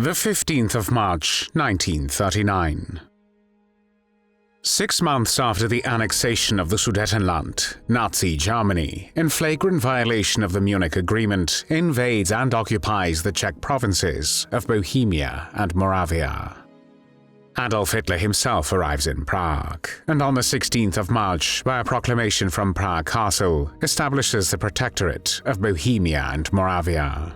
The 15th of March, 1939. 6 months after the annexation of the Sudetenland, Nazi Germany, in flagrant violation of the Munich Agreement, invades and occupies the Czech provinces of Bohemia and Moravia. Adolf Hitler himself arrives in Prague, and on the 16th of March, by a proclamation from Prague Castle, establishes the Protectorate of Bohemia and Moravia.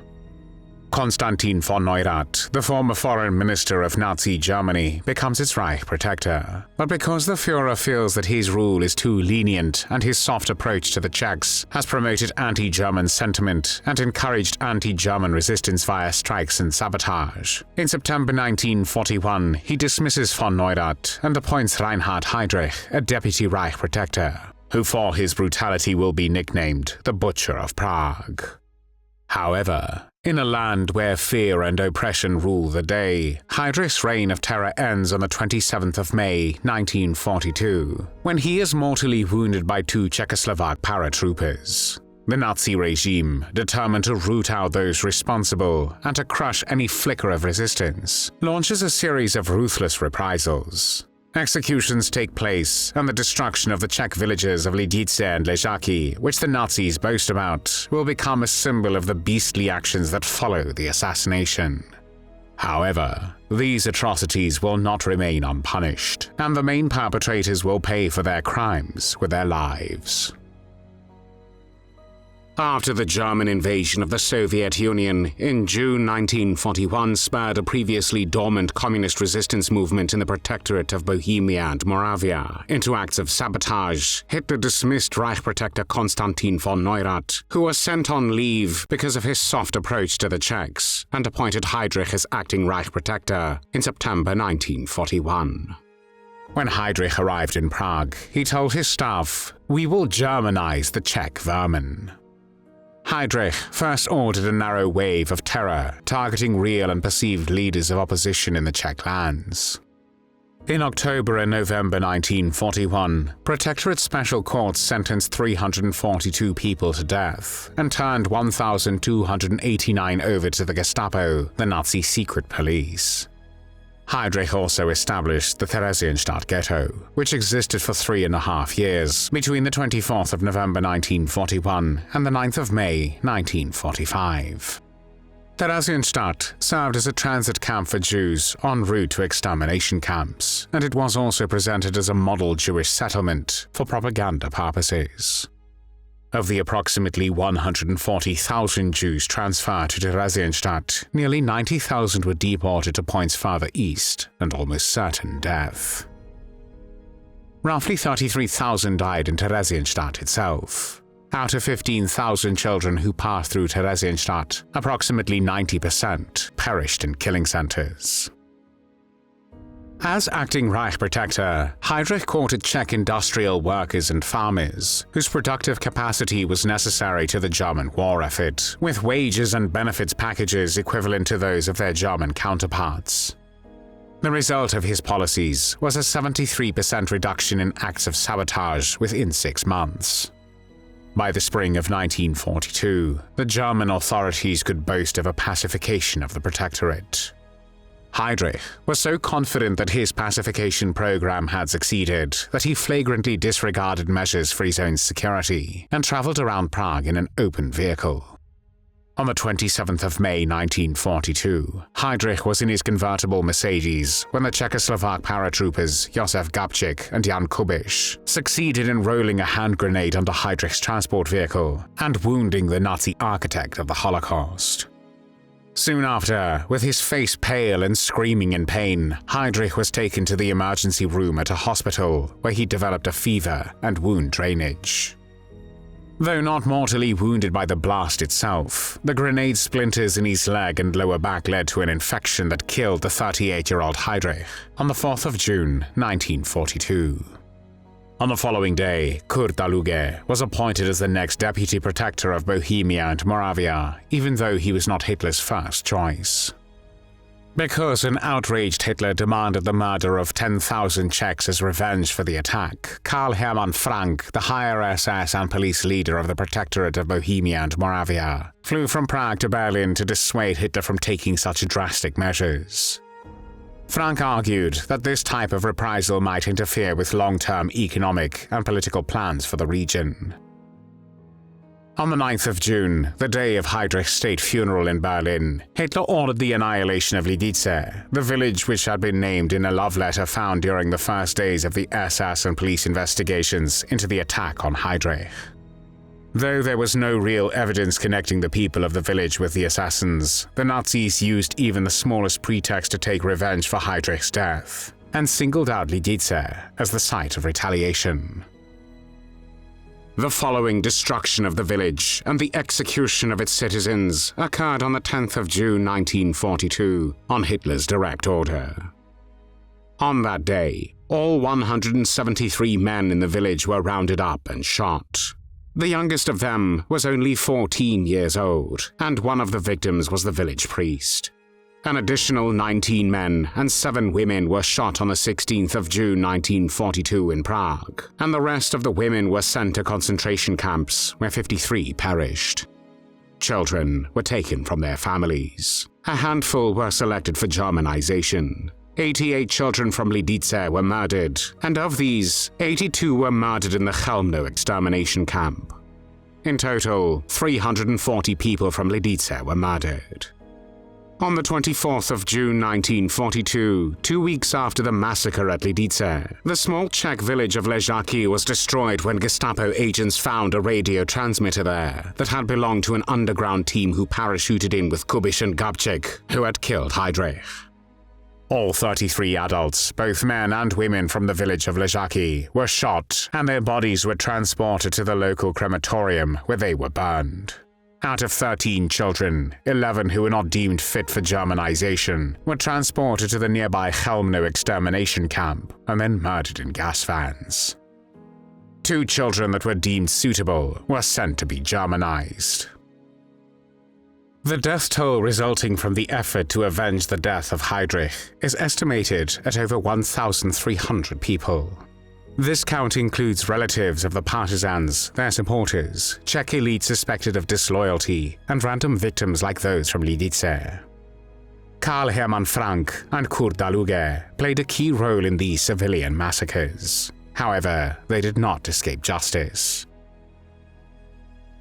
Konstantin von Neurath, the former foreign minister of Nazi Germany, becomes its Reich protector. But because the Führer feels that his rule is too lenient and his soft approach to the Czechs has promoted anti-German sentiment and encouraged anti-German resistance via strikes and sabotage, in September 1941 he dismisses von Neurath and appoints Reinhard Heydrich a deputy Reich protector, who for his brutality will be nicknamed the Butcher of Prague. However, in a land where fear and oppression rule the day, Heydrich's reign of terror ends on the 27th of May, 1942, when he is mortally wounded by 2 Czechoslovak paratroopers. The Nazi regime, determined to root out those responsible and to crush any flicker of resistance, launches a series of ruthless reprisals. Executions take place, and the destruction of the Czech villages of Lidice and Ležáky, which the Nazis boast about, will become a symbol of the beastly actions that follow the assassination. However, these atrocities will not remain unpunished, and the main perpetrators will pay for their crimes with their lives. After the German invasion of the Soviet Union in June 1941 spurred a previously dormant communist resistance movement in the Protectorate of Bohemia and Moravia into acts of sabotage, Hitler dismissed Reich protector Konstantin von Neurath, who was sent on leave because of his soft approach to the Czechs, and appointed Heydrich as acting Reich protector in September 1941. When Heydrich arrived in Prague, he told his staff, "We will Germanize the Czech vermin." Heydrich first ordered a narrow wave of terror, targeting real and perceived leaders of opposition in the Czech lands. In October and November 1941, Protectorate special courts sentenced 342 people to death and turned 1,289 over to the Gestapo, the Nazi secret police. Heydrich also established the Theresienstadt ghetto, which existed for 3.5 years between the 24th of November 1941 and the 9th of May 1945. Theresienstadt served as a transit camp for Jews en route to extermination camps, and it was also presented as a model Jewish settlement for propaganda purposes. Of the approximately 140,000 Jews transferred to Theresienstadt, nearly 90,000 were deported to points further east and almost certain death. Roughly 33,000 died in Theresienstadt itself. Out of 15,000 children who passed through Theresienstadt, approximately 90% perished in killing centers. As acting Reich protector, Heydrich courted Czech industrial workers and farmers, whose productive capacity was necessary to the German war effort, with wages and benefits packages equivalent to those of their German counterparts. The result of his policies was a 73% reduction in acts of sabotage within 6 months. By the spring of 1942, the German authorities could boast of a pacification of the Protectorate. Heydrich was so confident that his pacification program had succeeded that he flagrantly disregarded measures for his own security and traveled around Prague in an open vehicle. On the 27th of May 1942, Heydrich was in his convertible Mercedes when the Czechoslovak paratroopers Jozef Gabčík and Jan Kubiš succeeded in rolling a hand grenade onto Heydrich's transport vehicle and wounding the Nazi architect of the Holocaust. Soon after, with his face pale and screaming in pain, Heydrich was taken to the emergency room at a hospital where he developed a fever and wound drainage. Though not mortally wounded by the blast itself, the grenade splinters in his leg and lower back led to an infection that killed the 38-year-old Heydrich on the 4th of June, 1942. On the following day, Daluege was appointed as the next deputy protector of Bohemia and Moravia, even though he was not Hitler's first choice. Because an outraged Hitler demanded the murder of 10,000 Czechs as revenge for the attack, Karl Hermann Frank, the higher SS and police leader of the Protectorate of Bohemia and Moravia, flew from Prague to Berlin to dissuade Hitler from taking such drastic measures. Frank argued that this type of reprisal might interfere with long-term economic and political plans for the region. On the 9th of June, the day of Heydrich's state funeral in Berlin, Hitler ordered the annihilation of Lidice, the village which had been named in a love letter found during the first days of the SS and police investigations into the attack on Heydrich. Though there was no real evidence connecting the people of the village with the assassins, the Nazis used even the smallest pretext to take revenge for Heydrich's death, and singled out Lidice as the site of retaliation. The following destruction of the village and the execution of its citizens occurred on the 10th of June 1942 on Hitler's direct order. On that day, all 173 men in the village were rounded up and shot. The youngest of them was only 14 years old, and one of the victims was the village priest. An additional 19 men and 7 women were shot on the 16th of June 1942 in Prague, and the rest of the women were sent to concentration camps where 53 perished. Children were taken from their families. A handful were selected for Germanization. 88 children from Lidice were murdered, and of these, 82 were murdered in the Chełmno extermination camp. In total, 340 people from Lidice were murdered. On the 24th of June 1942, 2 weeks after the massacre at Lidice, the small Czech village of Ležáky was destroyed when Gestapo agents found a radio transmitter there that had belonged to an underground team who parachuted in with Kubiš and Gabčík, who had killed Heydrich. All 33 adults, both men and women from the village of Ležáky, were shot, and their bodies were transported to the local crematorium where they were burned. Out of 13 children, 11 who were not deemed fit for Germanization were transported to the nearby Chełmno extermination camp and then murdered in gas vans. 2 children that were deemed suitable were sent to be Germanized. The death toll resulting from the effort to avenge the death of Heydrich is estimated at over 1,300 people. This count includes relatives of the partisans, their supporters, Czech elite suspected of disloyalty, and random victims like those from Lidice. Karl Hermann Frank and Kurt Daluege played a key role in these civilian massacres. However, they did not escape justice.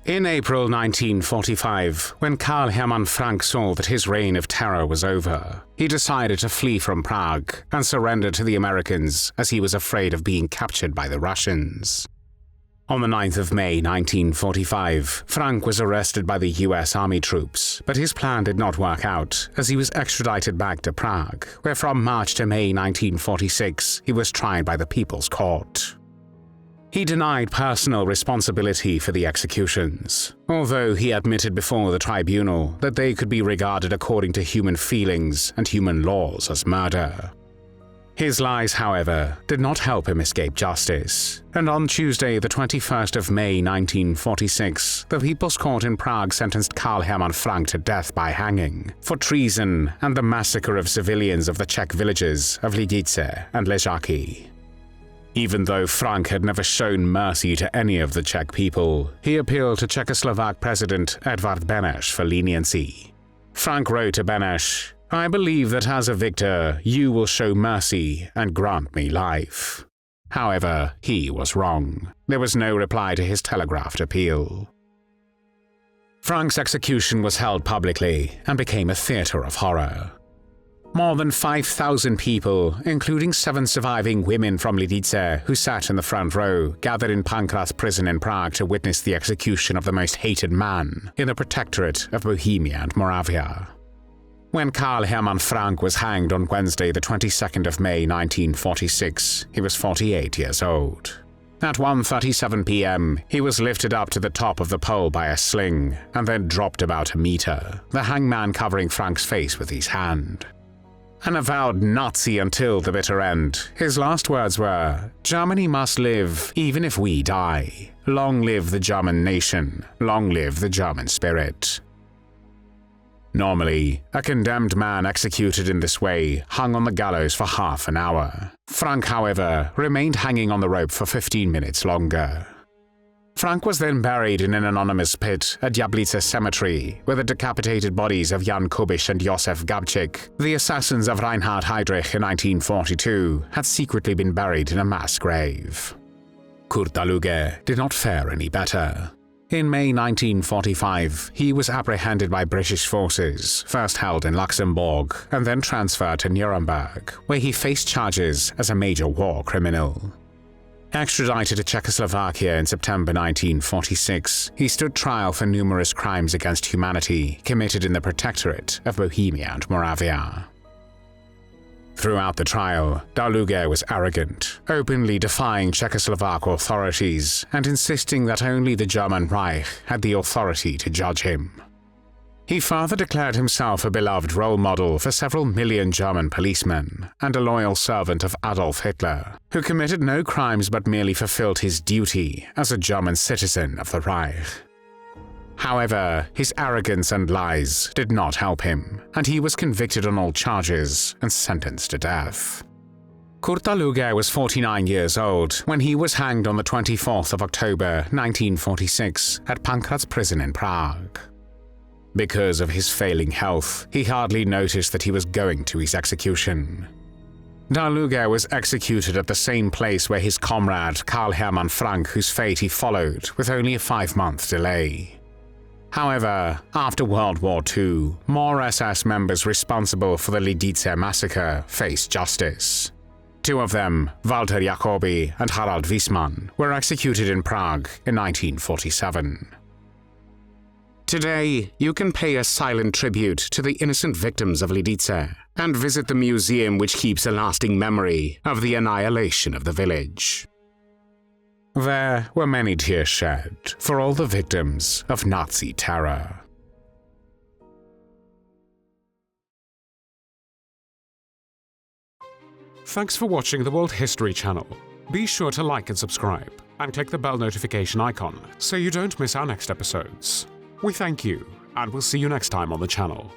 In April 1945, when Karl Hermann Frank saw that his reign of terror was over, he decided to flee from Prague and surrender to the Americans as he was afraid of being captured by the Russians. On the 9th of May 1945, Frank was arrested by the US Army troops, but his plan did not work out as he was extradited back to Prague, where from March to May 1946 he was tried by the People's Court. He denied personal responsibility for the executions, although he admitted before the tribunal that they could be regarded according to human feelings and human laws as murder. His lies, however, did not help him escape justice, and on Tuesday, the 21st of May 1946, the People's Court in Prague sentenced Karl Hermann Frank to death by hanging for treason and the massacre of civilians of the Czech villages of Lidice and Ležáky. Even though Frank had never shown mercy to any of the Czech people, he appealed to Czechoslovak President Edvard Beneš for leniency. Frank wrote to Beneš, "I believe that as a victor, you will show mercy and grant me life." However, he was wrong. There was no reply to his telegraphed appeal. Frank's execution was held publicly and became a theater of horror. More than 5,000 people, including 7 surviving women from Lidice who sat in the front row, gathered in Pankras prison in Prague to witness the execution of the most hated man in the Protectorate of Bohemia and Moravia. When Karl Hermann Frank was hanged on Wednesday, the 22nd of May 1946, he was 48 years old. At 1:37 p.m., he was lifted up to the top of the pole by a sling and then dropped about a meter, the hangman covering Frank's face with his hand. An avowed Nazi until the bitter end, his last words were, "Germany must live, even if we die. Long live the German nation. Long live the German spirit." Normally, a condemned man executed in this way hung on the gallows for half an hour. Frank, however, remained hanging on the rope for 15 minutes longer. Frank was then buried in an anonymous pit at Lidice Cemetery, where the decapitated bodies of Jan Kubiš and Jozef Gabčík, the assassins of Reinhard Heydrich in 1942, had secretly been buried in a mass grave. Kurt Daluege did not fare any better. In May 1945, he was apprehended by British forces, first held in Luxembourg, and then transferred to Nuremberg, where he faced charges as a major war criminal. Extradited to Czechoslovakia in September 1946, he stood trial for numerous crimes against humanity committed in the Protectorate of Bohemia and Moravia. Throughout the trial, Daluege was arrogant, openly defying Czechoslovak authorities and insisting that only the German Reich had the authority to judge him. He further declared himself a beloved role model for several million German policemen and a loyal servant of Adolf Hitler, who committed no crimes but merely fulfilled his duty as a German citizen of the Reich. However, his arrogance and lies did not help him, and he was convicted on all charges and sentenced to death. Kurt Daluege was 49 years old when he was hanged on the 24th of October 1946 at Pankratz prison in Prague. Because of his failing health, he hardly noticed that he was going to his execution. Daluege was executed at the same place where his comrade Karl Hermann Frank, whose fate he followed with only a 5-month delay. However, after World War II, more SS members responsible for the Lidice Massacre faced justice. 2 of them, Walter Jacobi and Harald Wiesmann, were executed in Prague in 1947. Today, you can pay a silent tribute to the innocent victims of Lidice and visit the museum which keeps a lasting memory of the annihilation of the village. There were many tears shed for all the victims of Nazi terror. Thanks for watching the World History channel. Be sure to like and subscribe, and click the bell notification icon so you don't miss our next episodes. We thank you, and we'll see you next time on the channel.